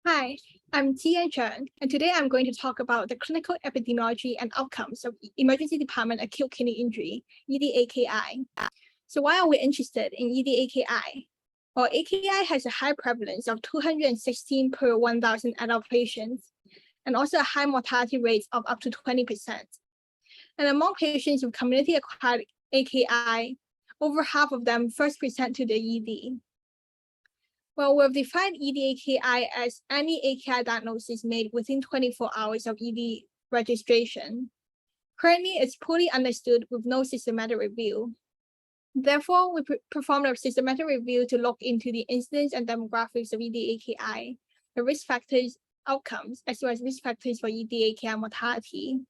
Hi, I'm Tian Chen, and today I'm going to talk about the clinical epidemiology and outcomes of emergency department acute kidney injury, EDAKI. So why are we interested in EDAKI? Well, AKI has a high prevalence of 216 per 1,000 adult patients, and also a high mortality rate of up to 20%. And among patients with community-acquired AKI, over half of them first present to the ED. Well, we've defined EDAKI as any AKI diagnosis made within 24 hours of ED registration. Currently, it's poorly understood with no systematic review. Therefore, we performed a systematic review to look into the incidence and demographics of EDAKI, the risk factors, outcomes, as well as risk factors for EDAKI mortality.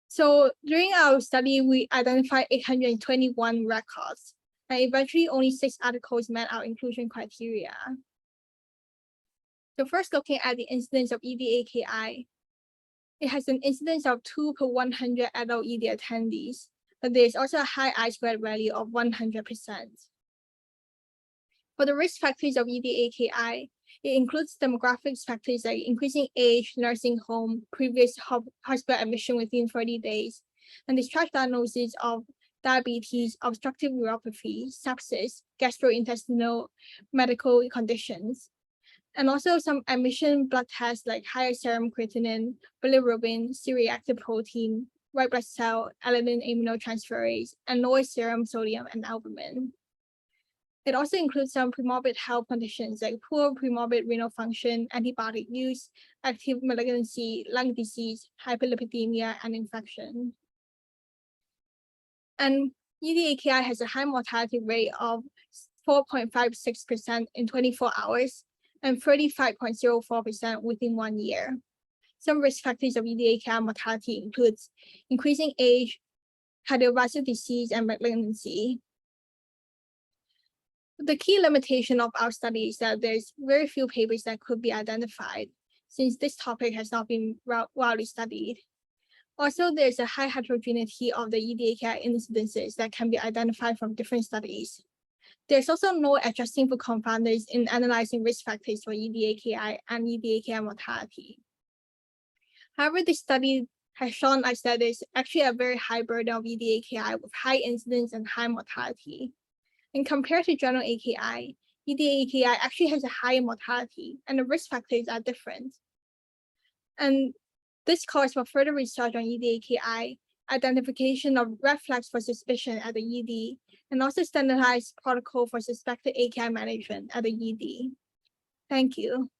So during our study, we identified 821 records, and eventually only 6 articles met our inclusion criteria. So first, looking at the incidence of EDAKI, it has an incidence of 2 per 100 adult ED attendees, but there's also a high I-squared value of 100%. For the risk factors of EDAKI, it includes demographics factors like increasing age, nursing home, previous hospital admission within 30 days, and discharge diagnosis of diabetes, obstructive neuropathy, sepsis, gastrointestinal medical conditions, and also some admission blood tests like higher serum creatinine, bilirubin, C-reactive protein, white blood cell, alanine aminotransferase, and lower serum sodium and albumin. It also includes some premorbid health conditions like poor premorbid renal function, antibiotic use, active malignancy, lung disease, hyperlipidemia, and infection. And EDAKI has a high mortality rate of 4.56% in 24 hours and 35.04% within 1 year. Some risk factors of EDAKI mortality includes increasing age, cardiovascular disease, and malignancy. The key limitation of our study is that there's very few papers that could be identified, since this topic has not been widely studied. Also, there's a high heterogeneity of the EDAKI incidences that can be identified from different studies. There's also no adjusting for confounders in analyzing risk factors for EDAKI and EDAKI mortality. However, this study has shown us that there's actually a very high burden of EDAKI with high incidence and high mortality. And compared to general AKI, EDAKI actually has a higher mortality, and the risk factors are different. And this calls for further research on EDAKI, identification of red flags for suspicion at the ED, and also standardized protocol for suspected AKI management at the ED. Thank you.